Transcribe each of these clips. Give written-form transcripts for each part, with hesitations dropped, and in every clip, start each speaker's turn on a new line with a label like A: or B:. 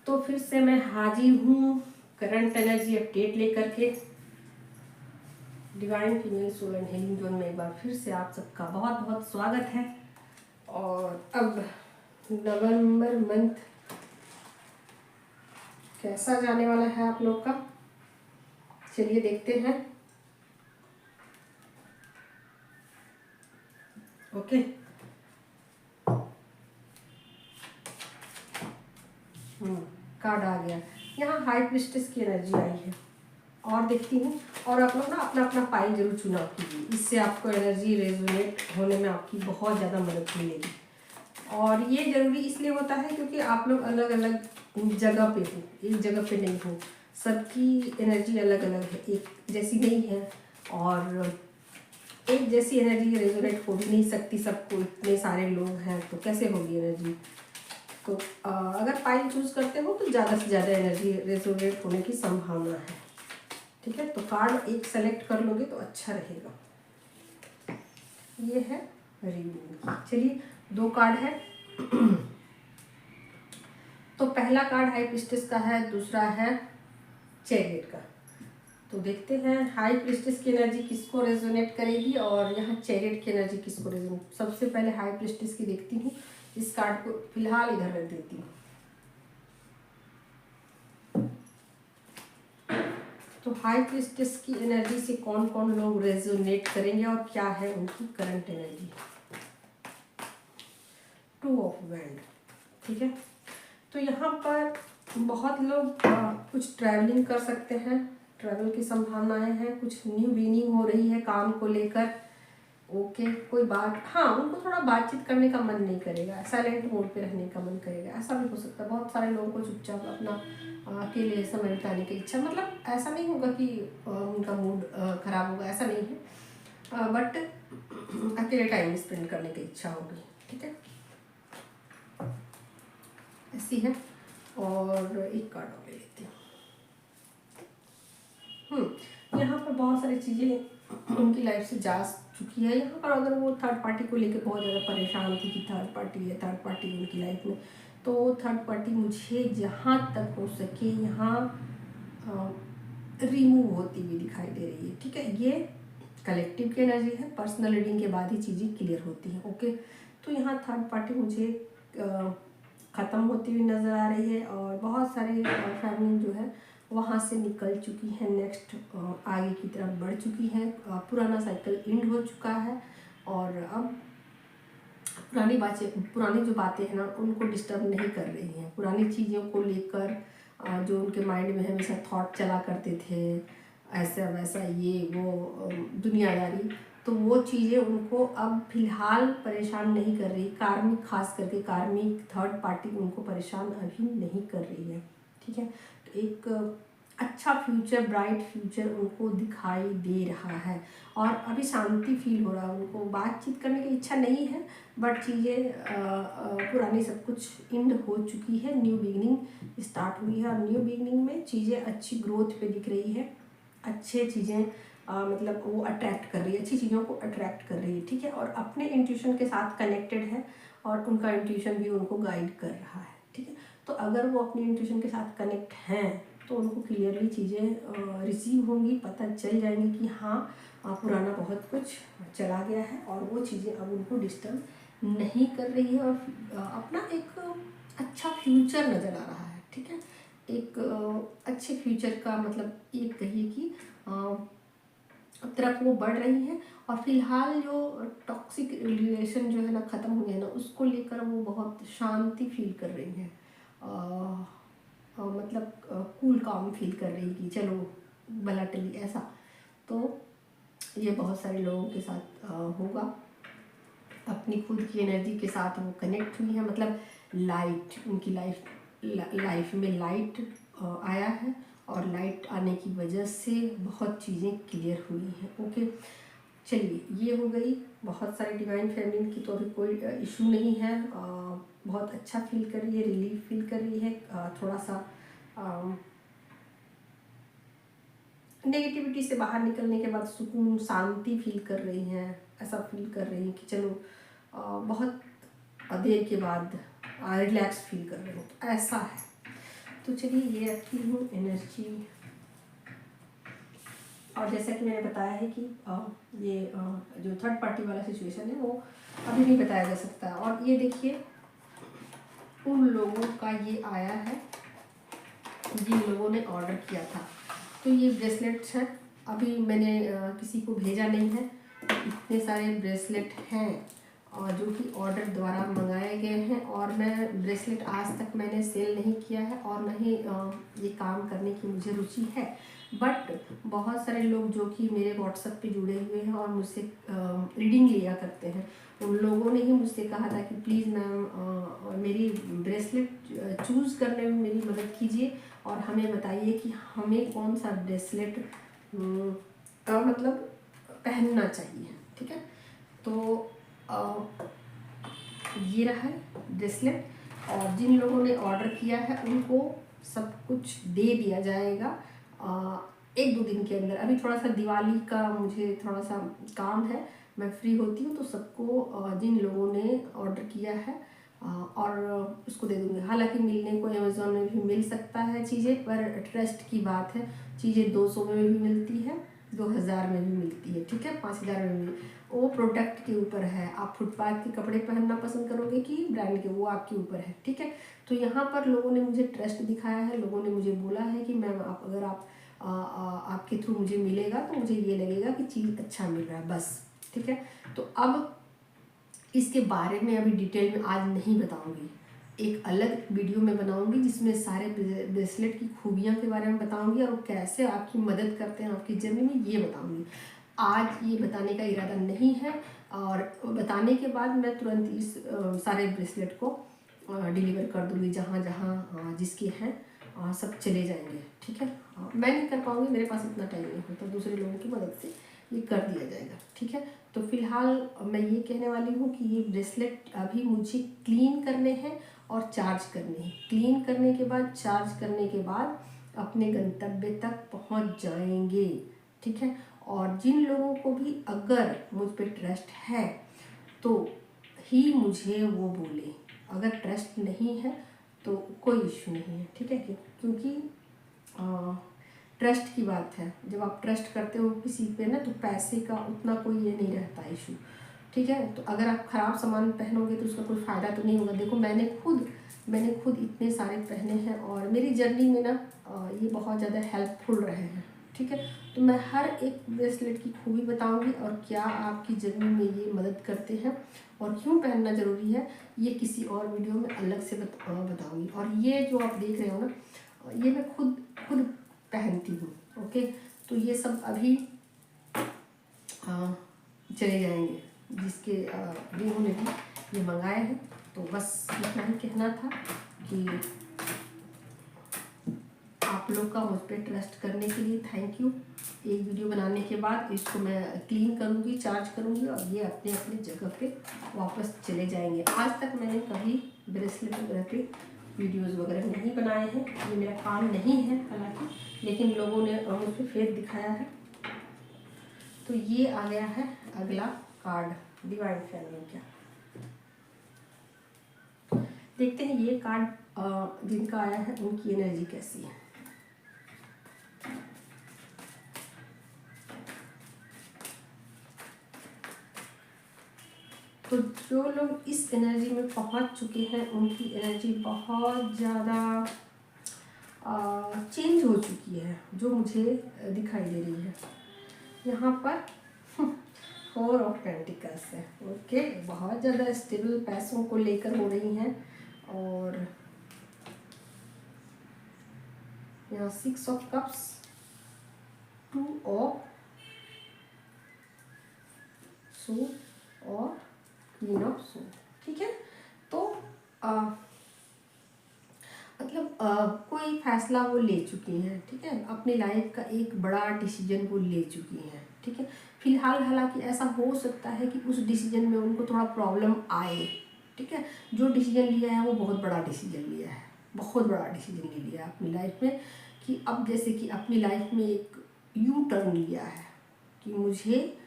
A: तो फिर से मैं हाजिर हूँ करंट एनर्जी अपडेट लेकर के divine female soul and healing zone में। एक बार फिर से आप सबका बहुत बहुत स्वागत है। और अब नवंबर मंथ कैसा जाने वाला है आप लोग का, चलिए देखते हैं। ओके, कार्ड आ गया। यहाँ हाई प्रिस्टेस की एनर्जी आई है और देखती हूँ। और आप लोग ना अपना अपना पाइल जरूर चुनाव कीजिए, इससे आपको एनर्जी रेजोनेट होने में आपकी बहुत ज़्यादा मदद मिलेगी। और ये ज़रूरी इसलिए होता है क्योंकि आप लोग अलग अलग जगह पे हो, एक जगह पे नहीं हो। सबकी एनर्जी अलग अलग है, एक जैसी नहीं है। और एक जैसी एनर्जी रेजोनेट हो भी नहीं सकती सबको, इतने सारे लोग हैं तो कैसे होगी एनर्जी। तो अगर पाइल चूज करते हो तो ज़्यादा से ज़्यादा एनर्जी रेजोनेट होने की संभावना है। ठीक है, तो कार्ड एक सेलेक्ट कर लोगे तो अच्छा रहेगा। ये है रिव्यू। चलिए, 2 कार्ड है। तो पहला कार्ड हाई प्रिस्टेस का है, दूसरा है चैरियट का। तो देखते हैं हाई प्रिस्टेस की एनर्जी किसको रेजोनेट करेगी और यहाँ चैरियट की एनर्जी किसको रेजोनेट। सबसे पहले हाई प्रिस्टेस की देखती हूँ। इस कार्ड को फिलहाल इधर रख देती हूँ। तो हाई प्रिस्टेस की एनर्जी से कौन कौन लोग रेजोनेट करेंगे और क्या है उनकी करंट एनर्जी। 2 of wand. ठीक है, तो यहाँ पर बहुत लोग कुछ ट्रैवलिंग कर सकते हैं, ट्रैवल की संभावनाएं हैं। कुछ न्यू बिगिनिंग हो रही है काम को लेकर। ओके, कोई बात, हाँ, उनको थोड़ा बातचीत करने का मन नहीं करेगा, साइलेंट मोड पे रहने का मन करेगा, ऐसा भी हो सकता है। बहुत सारे लोगों को चुपचाप अपना अकेले समय बिताने की इच्छा, मतलब ऐसा नहीं होगा कि उनका मूड खराब होगा, ऐसा नहीं है, बट अकेले टाइम स्पेंड करने की इच्छा होगी। ठीक है, ऐसी है। और एक कार्ड और ले लेती हूँ। यहाँ पर बहुत सारी चीज़ें उनकी लाइफ से जा चुकी है। यहाँ पर अगर वो थर्ड पार्टी को लेकर बहुत ज़्यादा परेशान थी कि थर्ड पार्टी है, थर्ड पार्टी उनकी लाइफ में, तो थर्ड पार्टी मुझे जहाँ तक हो सके यहाँ रिमूव होती हुई दिखाई दे रही है। ठीक है, ये कलेक्टिव की एनर्जी है, पर्सनल रीडिंग के बाद ही चीज़ें क्लियर होती हैं। ओके, तो यहाँ थर्ड पार्टी मुझे ख़त्म होती हुई नज़र आ रही है और बहुत सारे फैमिली जो है वहाँ से निकल चुकी है, नेक्स्ट आगे की तरफ बढ़ चुकी है। पुराना साइकिल एंड हो चुका है और अब पुरानी जो बातें हैं ना उनको डिस्टर्ब नहीं कर रही हैं। पुरानी चीज़ों को लेकर जो उनके माइंड में हमेशा थॉट चला करते थे, ऐसा वैसा ये वो दुनियादारी, तो वो चीज़ें उनको अब फिलहाल परेशान नहीं कर रही। कार्मिक, खास करके कार्मिक थर्ड पार्टी उनको परेशान अभी नहीं कर रही है। ठीक है, तो एक अच्छा फ्यूचर, ब्राइट फ्यूचर उनको दिखाई दे रहा है और अभी शांति फील हो रहा है। उनको बातचीत करने की इच्छा नहीं है, बट चीज़ें पुरानी सब कुछ एंड हो चुकी है, न्यू बिगिनिंग स्टार्ट हुई है। और न्यू बिगिनिंग में चीज़ें अच्छी ग्रोथ पे दिख रही है, अच्छे चीज़ें मतलब वो अट्रैक्ट कर रही है, अच्छी चीज़ों को अट्रैक्ट कर रही है। ठीक है, और अपने इंट्यूशन के साथ कनेक्टेड है और उनका इंट्यूशन भी उनको गाइड कर रहा है। ठीक है, तो अगर वो अपने इंट्यूशन के साथ कनेक्ट हैं तो उनको क्लियरली चीज़ें रिसीव होंगी, पता चल जाएंगी कि हाँ पुराना बहुत कुछ चला गया है और वो चीज़ें अब उनको डिस्टर्ब नहीं कर रही है और अपना एक अच्छा फ्यूचर नज़र आ रहा है। ठीक है, एक अच्छे फ्यूचर का मतलब ये कहिए कि तरफ वो बढ़ रही हैं। और फिलहाल जो टॉक्सिक रिलेशन जो है ना ख़त्म हुए हैं ना, उसको लेकर वो बहुत शांति फील कर रही हैं। मतलब कूल काम फील कर रही कि चलो भला टली, ऐसा। तो ये बहुत सारे लोगों के साथ होगा। अपनी खुद की एनर्जी के साथ वो कनेक्ट हुई है, मतलब लाइट उनकी लाइफ में लाइट आया है और लाइट आने की वजह से बहुत चीज़ें क्लियर हुई हैं। ओके, चलिए, ये हो गई। बहुत सारे डिवाइन फेमिनिन की तो अभी कोई इशू नहीं है, बहुत अच्छा फील कर रही है, रिलीफ फील कर रही है, थोड़ा सा नेगेटिविटी से बाहर निकलने के बाद सुकून, शांति फील कर रही हैं। ऐसा फील कर रही हैं कि चलो बहुत देर के बाद रिलैक्स फील कर रहे हो, ऐसा है। तो चलिए ये रखती हूँ एनर्जी। और जैसा कि मैंने बताया है कि ये जो थर्ड पार्टी वाला सिचुएशन है वो अभी नहीं बताया जा सकता। और ये देखिए उन लोगों का ये आया है जिन लोगों ने ऑर्डर किया था। तो ये ब्रेसलेट्स हैं, अभी मैंने किसी को भेजा नहीं है। इतने सारे ब्रेसलेट हैं और जो कि ऑर्डर द्वारा मंगाए गए हैं। और मैं ब्रेसलेट आज तक मैंने सेल नहीं किया है और न ही ये काम करने की मुझे रुचि है। बट बहुत सारे लोग जो कि मेरे व्हाट्सएप पे जुड़े हुए हैं और मुझसे रीडिंग लिया करते हैं, उन लोगों ने ही मुझसे कहा था कि प्लीज़ मैम मेरी ब्रेसलेट चूज़ करने में मेरी मदद कीजिए और हमें बताइए कि हमें कौन सा ब्रेसलेट मतलब पहनना चाहिए। ठीक है, तो ये रहा है ब्रेसलेट। और जिन लोगों ने ऑर्डर किया है उनको सब कुछ दे दिया जाएगा 1-2 दिन के अंदर। अभी थोड़ा सा दिवाली का मुझे थोड़ा सा काम है, मैं फ्री होती हूँ तो सबको जिन लोगों ने ऑर्डर किया है और उसको दे दूँगी। हालांकि मिलने को अमेज़ोन में भी मिल सकता है चीज़ें, पर ट्रस्ट की बात है। चीज़ें 200 में भी मिलती है, 2000 में भी मिलती है, ठीक है, 5000 में भी। वो प्रोडक्ट के ऊपर है, आप फुटपाथ के कपड़े पहनना पसंद करोगे कि ब्रांड के, वो आपके ऊपर है। ठीक है, तो यहाँ पर लोगों ने मुझे ट्रस्ट दिखाया है, लोगों ने मुझे बोला है कि मैम आप अगर आपके थ्रू मुझे मिलेगा तो मुझे ये लगेगा कि चीज़ अच्छा मिल रहा है, बस। ठीक है, तो अब इसके बारे में अभी डिटेल में आज नहीं बताऊंगी, एक अलग वीडियो में बनाऊंगी जिसमें सारे ब्रेसलेट की खूबियाँ के बारे में बताऊंगी और कैसे आपकी मदद करते हैं आपकी जर्नी में, ये बताऊंगी। आज ये बताने का इरादा नहीं है और बताने के बाद मैं तुरंत इस सारे ब्रेसलेट को डिलीवर कर दूँगी जहाँ जहाँ जिसके हैं सब चले जाएंगे। ठीक है, मैं नहीं कर पाऊँगी, मेरे पास इतना टाइम नहीं होता, दूसरे लोगों की मदद से ये कर दिया जाएगा। ठीक है, तो फिलहाल मैं ये कहने वाली हूँ कि ये ब्रेसलेट अभी मुझे क्लीन करने हैं और चार्ज करने हैं। क्लीन करने के बाद, चार्ज करने के बाद अपने गंतव्य तक पहुँच जाएंगे। ठीक है, और जिन लोगों को भी अगर मुझ पर ट्रस्ट है तो ही मुझे वो बोले, अगर ट्रस्ट नहीं है तो कोई इशू नहीं है। ठीक है, क्योंकि ट्रस्ट की बात है, जब आप ट्रस्ट करते हो किसी पे ना तो पैसे का उतना कोई ये नहीं रहता इशू। ठीक है, तो अगर आप ख़राब सामान पहनोगे तो उसका कोई फ़ायदा तो नहीं होगा। देखो मैंने खुद इतने सारे पहने हैं और मेरी जर्नी में ना ये बहुत ज़्यादा हेल्पफुल रहे हैं। ठीक है, तो मैं हर एक ब्रेसलेट की खूबी बताऊंगी और क्या आपकी जर्नी में ये मदद करते हैं और क्यों पहनना ज़रूरी है, ये किसी और वीडियो में अलग से बताऊंगी। और ये जो आप देख रहे हो ना, ये मैं खुद पहनती हूँ। ओके, तो ये सब अभी चले जाएंगे जिसके जिन्होंने भी ये मंगाए हैं। तो बस इतना ही कहना था कि आप लोग का मुझ पर ट्रस्ट करने के लिए थैंक यू। एक वीडियो बनाने के बाद इसको मैं क्लीन करूँगी, चार्ज करूँगी और ये अपने अपने जगह पे वापस चले जाएंगे। आज तक मैंने कभी ब्रेसलेट वगैरह पे वीडियोज़ वगैरह नहीं बनाए हैं, ये मेरा काम नहीं है हालांकि, लेकिन लोगों ने मुझ पर फेथ दिखाया है। तो ये आ गया है अगला कार्ड, डिवाइन फैमिली का। देखते हैं ये कार्ड जिनका आया है उनकी एनर्जी कैसी है। तो जो लोग इस एनर्जी में पहुंच चुके हैं उनकी एनर्जी बहुत ज़्यादा चेंज हो चुकी है, जो मुझे दिखाई दे रही है। यहाँ पर 4 ऑफ पेंटिकल्स है। ओके, बहुत ज़्यादा स्टेबल पैसों को लेकर हो रही हैं। और यहाँ 6 ऑफ कप्स, 2 ऑफ सूट और क्वीन ऑफ सूट। ठीक है, तो मतलब कोई फैसला वो ले चुकी हैं। ठीक है, अपनी लाइफ का एक बड़ा डिसीजन वो ले चुकी हैं। ठीक है, फिलहाल हालांकि ऐसा हो सकता है कि उस डिसीजन में उनको थोड़ा प्रॉब्लम आए। ठीक है, जो डिसीजन लिया है वो बहुत बड़ा डिसीजन लिया है, बहुत बड़ा डिसीजन ले लिया अपनी लाइफ में, कि अब जैसे कि अपनी लाइफ में एक यू टर्न लिया है कि मुझे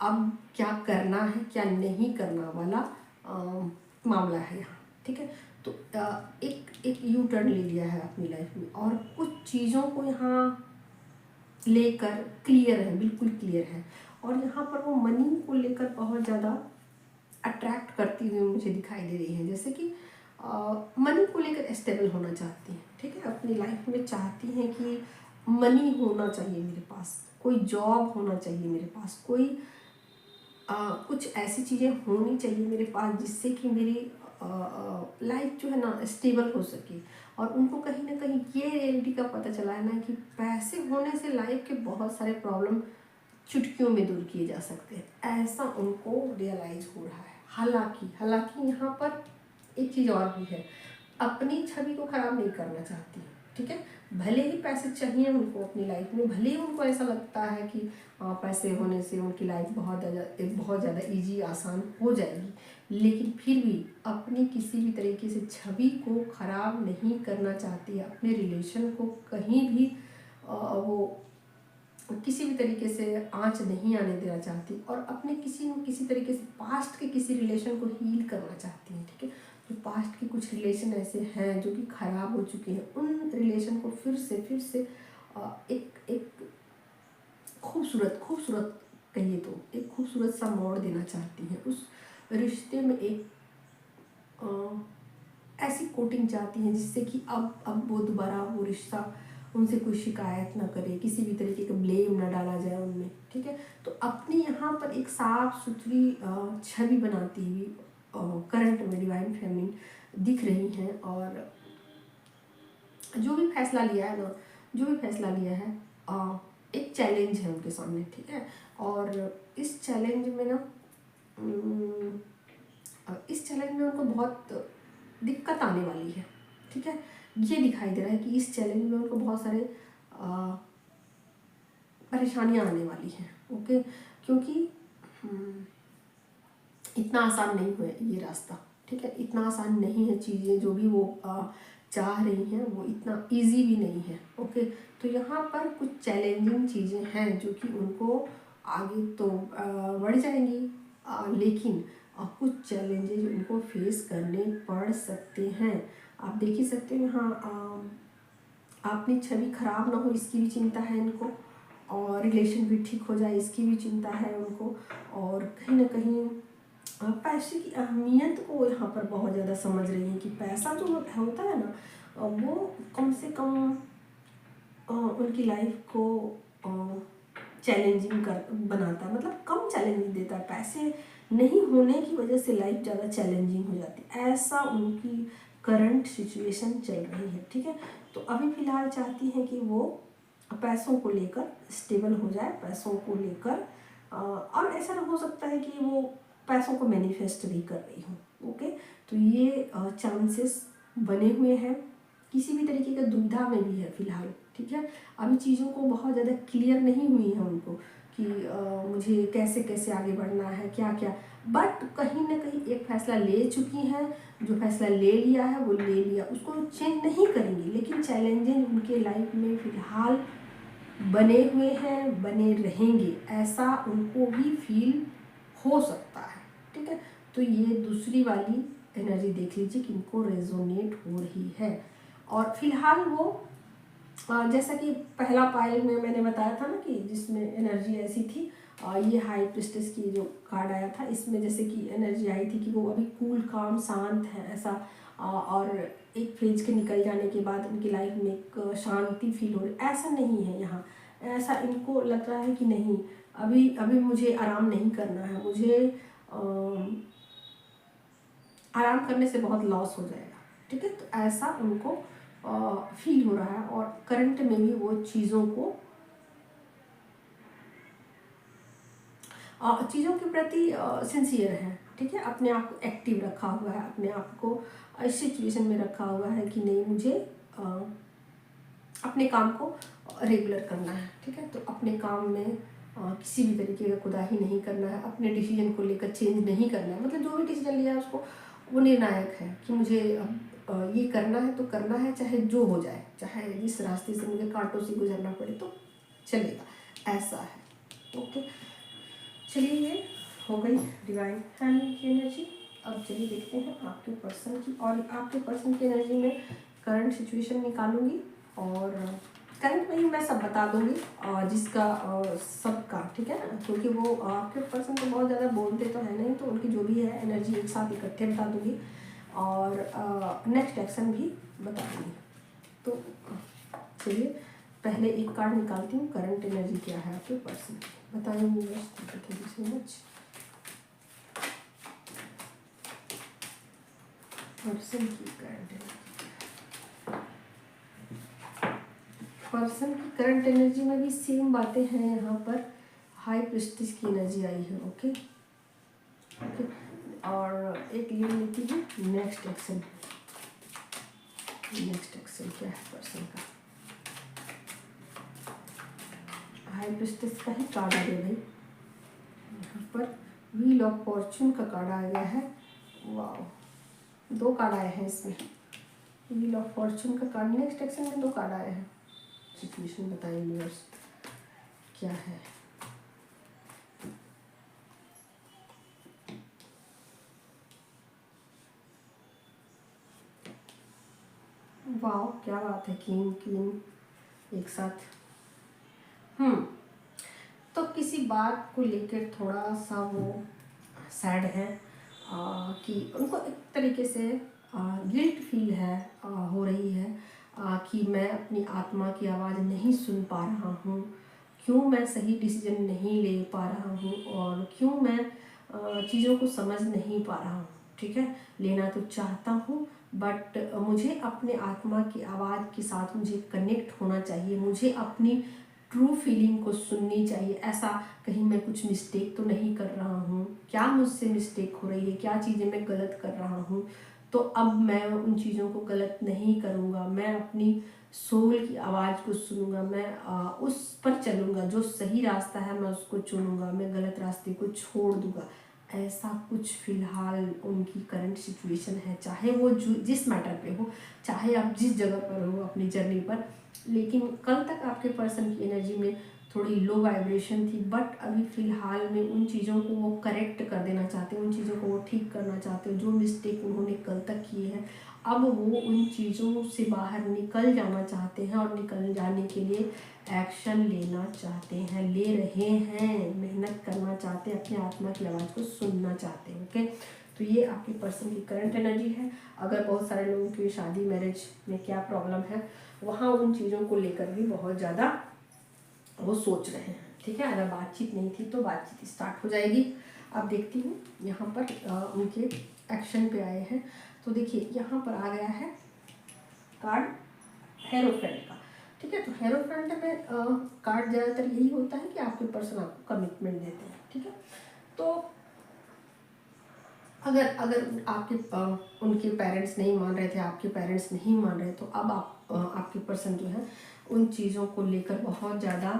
A: अब क्या करना है क्या नहीं करना वाला मामला है यहाँ। ठीक है, तो एक एक यू टर्न ले लिया है अपनी लाइफ में, और कुछ चीज़ों को यहाँ लेकर क्लियर है, बिल्कुल क्लियर है। और यहाँ पर वो मनी को लेकर बहुत ज़्यादा अट्रैक्ट करती हुई मुझे दिखाई दे रही है। जैसे कि मनी को लेकर स्टेबल होना चाहती हैं, ठीक है, अपनी लाइफ में चाहती हैं कि मनी होना चाहिए मेरे पास, कोई जॉब होना चाहिए मेरे पास, कोई कुछ ऐसी चीज़ें होनी चाहिए मेरे पास जिससे कि मेरी लाइफ जो है ना स्टेबल हो सके। और उनको कहीं ना कहीं ये रियलिटी का पता चला है ना कि पैसे होने से लाइफ के बहुत सारे प्रॉब्लम चुटकियों में दूर किए जा सकते हैं, ऐसा उनको रियलाइज हो रहा है। हालांकि यहाँ पर एक चीज़ और भी है, अपनी छवि को ख़राब नहीं करना चाहती, ठीक है। भले ही पैसे चाहिए उनको अपनी लाइफ में, भले ही उनको ऐसा लगता है कि पैसे होने से उनकी लाइफ बहुत ज़्यादा ईजी आसान हो जाएगी, लेकिन फिर भी अपनी किसी भी तरीके से छवि को ख़राब नहीं करना चाहती है, अपने रिलेशन को कहीं भी वो किसी भी तरीके से आंच नहीं आने देना चाहती, और अपने किसी तरीके से पास्ट के किसी रिलेशन को हील करना चाहती हैं, ठीक है। जो पास्ट के कुछ रिलेशन ऐसे हैं जो कि ख़राब हो चुके हैं, उन रिलेशन को फिर से एक खूबसूरत कहिए तो एक खूबसूरत सा मोड़ देना चाहती हैं। उस रिश्ते में एक ऐसी कोटिंग चाहती हैं जिससे कि अब वो दोबारा वो रिश्ता उनसे कोई शिकायत ना करे, किसी भी तरीके का ब्लेम ना डाला जाए उनमें, ठीक है। तो अपनी यहाँ पर एक साफ सुथरी छवि बनाती हुई करंट में डिवाइन फेमिनिन दिख रही हैं। और जो भी फैसला लिया है एक चैलेंज है उनके सामने, ठीक है। और इस चैलेंज में उनको बहुत दिक्कत आने वाली है, ठीक है। ये दिखाई दे रहा है कि इस चैलेंज में उनको बहुत सारे परेशानियां आने वाली हैं, ओके। क्योंकि इतना आसान नहीं हुआ ये रास्ता, ठीक है। इतना आसान नहीं है, चीज़ें जो भी वो चाह रही हैं वो इतना इजी भी नहीं है, ओके। तो यहाँ पर कुछ चैलेंजिंग चीज़ें हैं जो कि उनको आगे तो बढ़ जाएंगी, लेकिन कुछ चैलेंजेज उनको फेस करने पड़ सकते हैं। आप देख ही सकते हो यहाँ अपनी छवि खराब ना हो इसकी भी चिंता है इनको, और रिलेशन भी ठीक हो जाए इसकी भी चिंता है उनको। और कहीं ना कहीं पैसे की अहमियत को यहाँ पर बहुत ज़्यादा समझ रही है कि पैसा जो होता है ना वो कम से कम उनकी लाइफ को चैलेंजिंग बनाता है, मतलब कम चैलेंजिंग देता है। पैसे नहीं होने की वजह से लाइफ ज़्यादा चैलेंजिंग हो जाती है, ऐसा उनकी करंट सिचुएशन चल रही है, ठीक है। तो अभी फ़िलहाल चाहती हैं कि वो पैसों को लेकर स्टेबल हो जाए, पैसों को लेकर और ऐसा हो सकता है कि वो पैसों को मैनिफेस्ट भी कर रही हूँ, ओके। तो ये चांसेस बने हुए हैं, किसी भी तरीके का दुविधा में भी है फ़िलहाल, ठीक है। अभी चीज़ों को बहुत ज़्यादा क्लियर नहीं हुई है उनको कि मुझे कैसे कैसे आगे बढ़ना है, क्या क्या, बट कहीं ना कहीं एक फ़ैसला ले चुकी हैं। जो फैसला ले लिया है वो ले लिया, उसको चेंज नहीं करेंगी, लेकिन चैलेंजेस उनके लाइफ में फ़िलहाल बने हुए हैं, बने रहेंगे, ऐसा उनको भी फील हो सकता है, ठीक है। तो ये दूसरी वाली एनर्जी देख लीजिए कि इनको रेजोनेट हो रही है। और फिलहाल वो जैसा कि पहला पायल में मैंने बताया था ना कि जिसमें एनर्जी ऐसी थी, ये हाई प्रिस्टेस की जो कार्ड आया था, इसमें जैसे कि एनर्जी आई थी कि वो अभी कूल काम शांत है ऐसा, और एक फेज के निकल जाने के बाद उनकी लाइफ में एक शांति फील हो रही, ऐसा नहीं है यहाँ। ऐसा इनको लग रहा है कि नहीं, अभी मुझे आराम नहीं करना है, मुझे आराम करने से बहुत लॉस हो जाएगा, ठीक है। तो ऐसा उनको फील हो रहा है, और करंट में भी वो चीज़ों के प्रति सिंसियर है, ठीक है। अपने आप को एक्टिव रखा हुआ है, अपने आप को इस सिचुएशन में रखा हुआ है कि नहीं, मुझे अपने काम को रेगुलर करना है, ठीक है। तो अपने काम में किसी भी तरीके का कुदाही नहीं करना है, अपने डिसीजन को लेकर चेंज नहीं करना है, मतलब जो भी डिसीजन लिया है उसको वो निर्णायक है कि मुझे ये करना है तो करना है, चाहे जो हो जाए, चाहे जिस रास्ते से मुझे कांटों से गुजरना पड़े तो चलेगा, ऐसा है, ओके। चलिए ये हो गई डिवाइन फैमिली की एनर्जी। अब चलिए देखते हैं आपके पर्सन की, और आपके पर्सन की एनर्जी में करंट सिचुएशन निकालूंगी और करंट में ही मैं सब बता दूंगी जिसका सबका, ठीक है ना, क्योंकि वो आपके पर्सन तो बहुत ज़्यादा बोलते तो है नहीं, तो उनकी जो भी है एनर्जी एक साथ इकट्ठे बता दूंगी और नेक्स्ट एक्शन भी बता दूंगी। तो चलिए पहले एक कार्ड निकालती हूँ, करंट एनर्जी क्या है आपके पर्सन की, बताएंगे। Thank you so much. Person की करंट एनर्जी, पर्सन की करंट एनर्जी में भी सेम बातें हैं यहाँ पर। हाई प्रिस्टिज की एनर्जी आई है, ओके ओके। और एक ये लेती हूँ नेक्स्ट एक्शन। नेक्स्ट एक्शन क्या है पर्सन का? हाई प्रिस्टिज का ही कार्ड आ गया भाई यहाँ पर। व्हील ऑफ फॉर्चून का कार्ड आ गया है। वाह, 2 कार्ड आए हैं इसमें। व्हील ऑफ फॉर्चून का कार्ड, नेक्स्ट एक्शन में 2 कार्ड आए हैं। सिचुएशन बताइए यूनिवर्स क्या है? वाह क्या बात है, किंग क्वीन एक साथ। तो किसी बात को लेकर थोड़ा सा वो सैड है कि उनको एक तरीके से गिल्ट फील है, हो रही है कि मैं अपनी आत्मा की आवाज़ नहीं सुन पा रहा हूँ, क्यों मैं सही डिसीजन नहीं ले पा रहा हूँ और क्यों मैं चीज़ों को समझ नहीं पा रहा हूँ। ठीक है, लेना तो चाहता हूँ बट मुझे अपने आत्मा की आवाज़ के साथ मुझे कनेक्ट होना चाहिए, मुझे अपनी ट्रू फीलिंग को सुननी चाहिए। ऐसा कहीं मैं कुछ मिस्टेक तो नहीं कर रहा हूँ, क्या मुझसे मिस्टेक हो रही है, क्या चीज़ें मैं गलत कर रहा हूँ, तो अब मैं उन चीज़ों को गलत नहीं करूँगा, मैं अपनी सोल की आवाज़ को सुनूंगा, मैं उस पर चलूँगा, जो सही रास्ता है मैं उसको चुनूँगा, मैं गलत रास्ते को छोड़ दूँगा। ऐसा कुछ फ़िलहाल उनकी करंट सिचुएशन है, चाहे वो जिस मैटर पे हो, चाहे आप जिस जगह पर हो अपनी जर्नी पर। लेकिन कल तक आपके पर्सन की एनर्जी में थोड़ी लो वाइब्रेशन थी, बट अभी फ़िलहाल में उन चीज़ों को वो करेक्ट कर देना चाहते हैं, उन चीज़ों को वो ठीक करना चाहते हैं जो मिस्टेक उन्होंने कल तक किए हैं। अब वो उन चीज़ों से बाहर निकल जाना चाहते हैं और निकल जाने के लिए एक्शन लेना चाहते हैं, ले रहे हैं, मेहनत करना चाहते हैं, अपनी आत्मा की आवाज़ को सुनना चाहते हैं। ओके, तो ये आपकी पर्सन की करंट एनर्जी है। अगर बहुत सारे लोगों की शादी मैरिज में क्या प्रॉब्लम है, वहाँ उन चीज़ों को लेकर भी बहुत ज़्यादा वो सोच रहे हैं। ठीक है, अगर बातचीत नहीं थी तो बातचीत स्टार्ट हो जाएगी। अब देखती हूँ यहाँ पर उनके एक्शन पे आए हैं। तो देखिए यहाँ पर आ गया है कार्ड हेरोफ्रेंट का। ठीक है, तो हेरोफ्रेंट में कार्ड ज़्यादातर यही होता है कि आपके पर्सन आपको कमिटमेंट देते हैं। ठीक है, तो अगर आपके उनके पेरेंट्स नहीं मान रहे थे, आपके पेरेंट्स नहीं मान रहे, तो अब आपके पर्सन जो है उन चीज़ों को लेकर बहुत ज़्यादा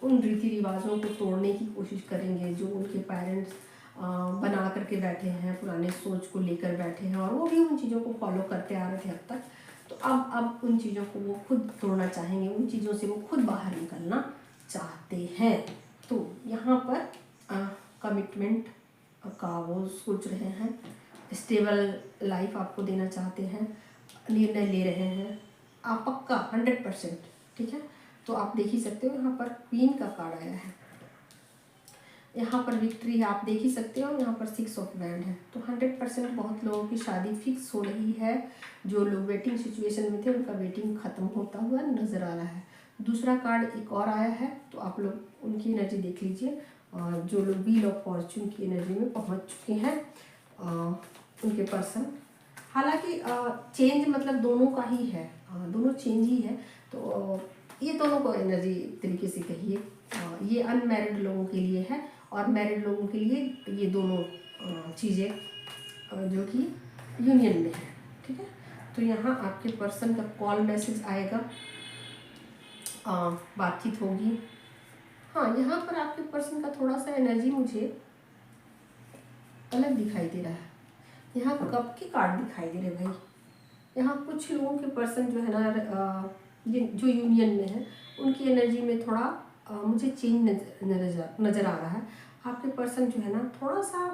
A: उन रीति रिवाजों को तोड़ने की कोशिश करेंगे जो उनके पेरेंट्स बना करके बैठे हैं, पुराने सोच को लेकर बैठे हैं, और वो भी उन चीज़ों को फॉलो करते आ रहे थे अब तक। तो अब उन चीज़ों को वो खुद तोड़ना चाहेंगे, उन चीज़ों से वो खुद बाहर निकलना चाहते हैं। तो यहाँ पर कमिटमेंट का वो सोच रहे हैं, स्टेबल लाइफ आपको देना चाहते हैं, निर्णय ले रहे हैं आप पक्का 100%। ठीक है, तो आप देख ही सकते हो यहाँ पर क्वीन का कार्ड आया है, यहाँ पर विक्ट्री है, आप देख ही सकते हो। यहाँ पर 6 ऑफ वैंड है, तो 100% बहुत लोगों की शादी फिक्स हो रही है। जो लोग वेटिंग सिचुएशन में थे उनका वेटिंग ख़त्म होता हुआ नज़र आ रहा है। दूसरा कार्ड एक और आया है, तो आप लोग उनकी एनर्जी देख लीजिए। और जो लोग व्हील ऑफ फॉर्चून की एनर्जी में पहुँच चुके हैं उनके पर्सन, हालांकि चेंज मतलब दोनों का ही है, दोनों चेंज ही है। तो ये दोनों को एनर्जी तरीके से कहिए, ये अनमैरिड लोगों के लिए है और मैरिड लोगों के लिए ये दोनों चीज़ें जो कि यूनियन में है। ठीक है, तो यहाँ आपके पर्सन का कॉल मैसेज आएगा, बातचीत होगी। हाँ, यहाँ पर आपके पर्सन का थोड़ा सा एनर्जी मुझे अलग दिखाई दे रहा है। यहाँ कप के कार्ड दिखाई दे रहे भाई। यहाँ कुछ लोगों के पर्सन जो है ना जो यूनियन में है उनकी एनर्जी में थोड़ा मुझे चेंज नज़र आ रहा है। आपके पर्सन जो है ना थोड़ा सा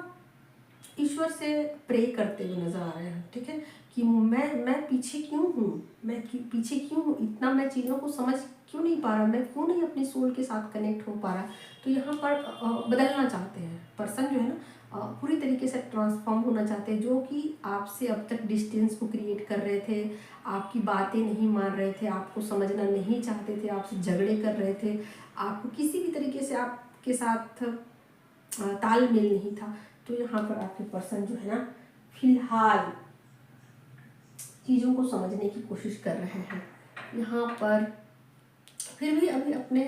A: ईश्वर से प्रे करते हुए नजर आ रहे हैं, ठीक है, कि मैं पीछे क्यों हूँ, पीछे क्यों हूँ, इतना मैं चीज़ों को समझ क्यों नहीं पा रहा, मैं क्यों नहीं अपनी सोल के साथ कनेक्ट हो पा रहा। तो यहाँ पर बदलना चाहते हैं पर्सन जो है ना, पूरी तरीके से ट्रांसफॉर्म होना चाहते हैं। जो कि आपसे अब तक डिस्टेंस को क्रिएट कर रहे थे, आपकी बातें नहीं मान रहे थे, आपको समझना नहीं चाहते थे, आपसे झगड़े कर रहे थे, आपको किसी भी तरीके से आपके साथ तालमेल नहीं था। तो यहाँ पर आपके पर्सन जो है ना, फिलहाल चीज़ों को समझने की कोशिश कर रहे हैं। यहाँ पर फिर भी अभी अपने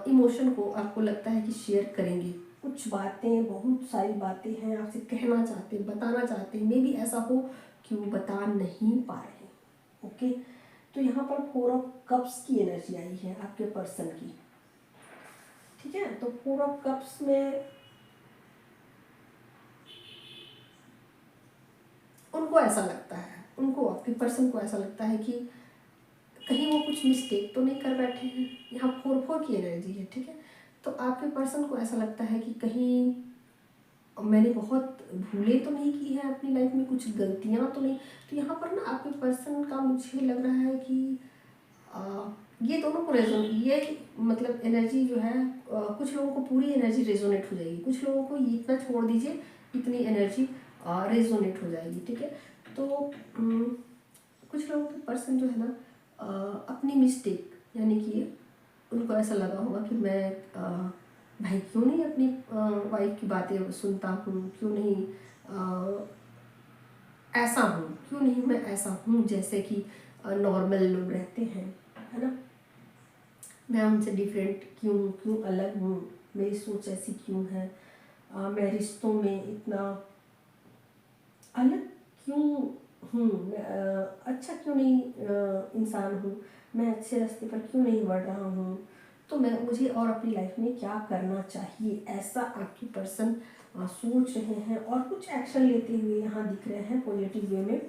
A: इमोशन को आपको लगता है कि शेयर करेंगे। कुछ बातें, बहुत सारी बातें हैं आपसे कहना चाहते हैं, बताना चाहते हैं, मे भी ऐसा हो कि वो बता नहीं पा रहे हैं। ओके, तो यहाँ पर 4 ऑफ कप्स की एनर्जी आई है आपके पर्सन की, ठीक है। तो 4 ऑफ कप्स में उनको ऐसा लगता है, उनको आपके पर्सन को ऐसा लगता है कि कहीं वो कुछ मिस्टेक तो नहीं कर बैठे हैं। यहाँ 4 की एनर्जी है, ठीक है। तो आपके पर्सन को ऐसा लगता है कि कहीं मैंने बहुत भूलें तो नहीं की है अपनी लाइफ में, कुछ गलतियाँ तो नहीं। तो यहाँ पर ना आपके पर्सन का मुझे लग रहा है कि ये दोनों को ये मतलब एनर्जी जो है, कुछ लोगों को पूरी एनर्जी रेजोनेट हो जाएगी, कुछ लोगों को ये इतना छोड़ दीजिए, इतनी एनर्जी रेजोनेट हो जाएगी, ठीक है। तो कुछ लोगों के पर्सन जो है ना, अपनी मिस्टेक, यानी कि उनको ऐसा लगा होगा कि मैं भाई क्यों नहीं अपनी वाइफ की बातें सुनता हूँ, क्यों नहीं ऐसा हूँ, क्यों नहीं मैं ऐसा हूँ जैसे कि नॉर्मल लोग रहते हैं, है ना। मैं उनसे डिफरेंट क्यों अलग हूँ, मेरी सोच ऐसी क्यों है, मैं रिश्तों में इतना अलग क्यों हूँ, मैं अच्छा क्यों नहीं इंसान हूँ, मैं अच्छे रास्ते पर क्यों नहीं बढ़ रहा हूँ, तो मुझे और अपनी लाइफ में क्या करना चाहिए, ऐसा आपके पर्सन सोच रहे हैं। और कुछ एक्शन लेते हुए यहाँ दिख रहे हैं पॉजिटिव वे में।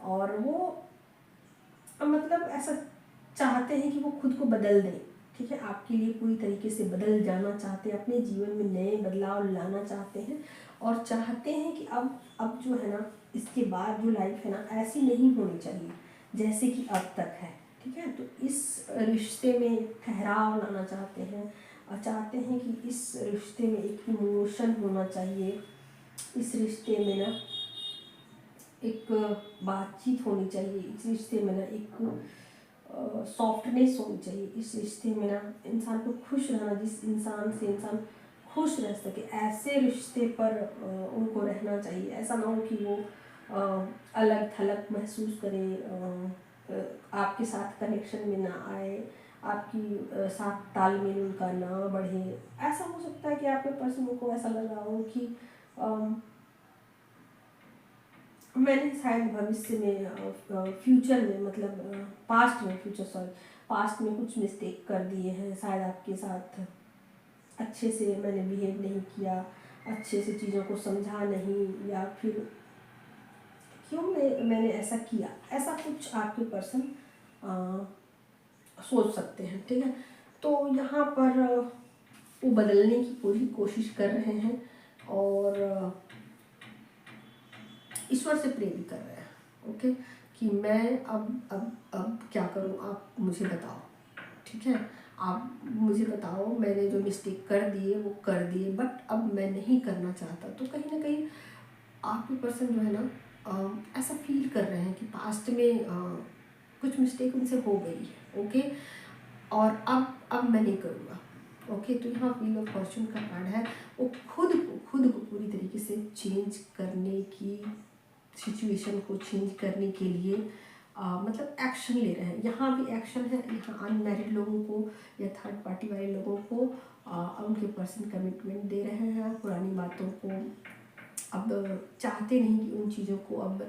A: और वो मतलब ऐसा चाहते हैं कि वो खुद को बदल दें, ठीक है, आपके लिए पूरी तरीके से बदल जाना चाहते हैं, अपने जीवन में नए बदलाव लाना चाहते हैं। और चाहते हैं कि अब जो है ना, इसके बाद जो लाइफ है ना, ऐसी नहीं होनी चाहिए जैसे कि अब तक है, ठीक है। तो इस रिश्ते में ठहराव लाना चाहते हैं, और चाहते हैं कि इस रिश्ते में एक इमोशन होना चाहिए, इस रिश्ते में ना एक बातचीत होनी चाहिए, इस रिश्ते में ना एक सॉफ्टनेस होनी चाहिए, इस रिश्ते में ना इंसान को खुश रहना, जिस इंसान से इंसान खुश रह सके, ऐसे रिश्ते पर उनको रहना चाहिए। ऐसा ना हो कि वो अलग थलग महसूस करे, आपके साथ कनेक्शन में ना आए, आपकी साथ तालमेल उनका ना बढ़े। ऐसा हो सकता है कि आपके पर्सन को ऐसा लगा हो कि मैंने शायद भविष्य में फ्यूचर में, मतलब पास्ट में कुछ मिस्टेक कर दिए हैं, शायद आपके साथ अच्छे से मैंने बिहेव नहीं किया, अच्छे से चीज़ों को समझा नहीं, या फिर क्यों मैंने ऐसा किया, ऐसा कुछ आपके पर्सन सोच सकते हैं, ठीक है। तो यहाँ पर वो बदलने की पूरी कोशिश कर रहे हैं, और ईश्वर से प्रे भी कर रहे हैं, ओके, कि मैं अब क्या करूं, आप मुझे बताओ, ठीक है। आप मुझे बताओ, मैंने जो मिस्टेक कर दिए वो कर दिए, बट अब मैं नहीं करना चाहता। तो कहीं ना कहीं आपके पर्सन जो है ना, ऐसा फील कर रहे हैं कि पास्ट में कुछ मिस्टेक उनसे हो गई है, ओके, और अब मैं नहीं करूँगा, ओके। तो यहाँ व्हील ऑफ फॉर्चून का कार्ड है, वो खुद को पूरी तरीके से चेंज करने की, सिचुएशन को चेंज करने के लिए मतलब एक्शन ले रहे हैं। यहाँ भी एक्शन है, यहाँ अनमैरिड लोगों को या थर्ड पार्टी वाले लोगों को उनके पर्सन कमिटमेंट दे रहे हैं, पुरानी बातों को अब चाहते नहीं कि उन चीज़ों को अब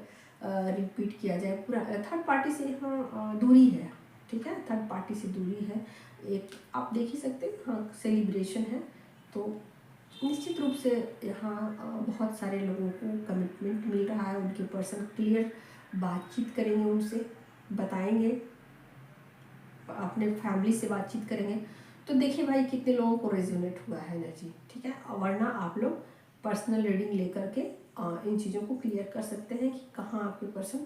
A: रिपीट किया जाए। पूरा थर्ड पार्टी से यहाँ दूरी है, ठीक है, थर्ड पार्टी से दूरी है। एक आप देख ही सकते हैं, हाँ, सेलिब्रेशन है। तो निश्चित रूप से यहाँ बहुत सारे लोगों को कमिटमेंट मिल रहा है, उनके पर्सन क्लियर बातचीत करेंगे, उनसे बताएंगे, अपने फैमिली से बातचीत करेंगे। तो देखिए भाई कितने लोगों को रेजोनेट हुआ है एनर्जी, ठीक है। वरना आप लोग पर्सनल रीडिंग लेकर के इन चीज़ों को क्लियर कर सकते हैं कि कहाँ आपके पर्सन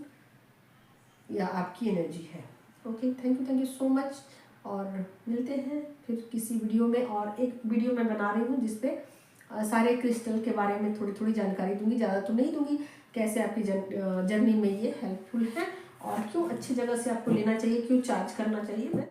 A: या आपकी एनर्जी है। Okay, thank you so much. और मिलते हैं फिर किसी वीडियो में। और एक वीडियो मैं बना रही हूँ जिसपे सारे क्रिस्टल के बारे में थोड़ी थोड़ी जानकारी दूंगी, ज़्यादा तो नहीं दूंगी, कैसे आपकी जर्नी में ये हेल्पफुल है और क्यों अच्छी जगह से आपको लेना चाहिए, क्यों चार्ज करना चाहिए। मैं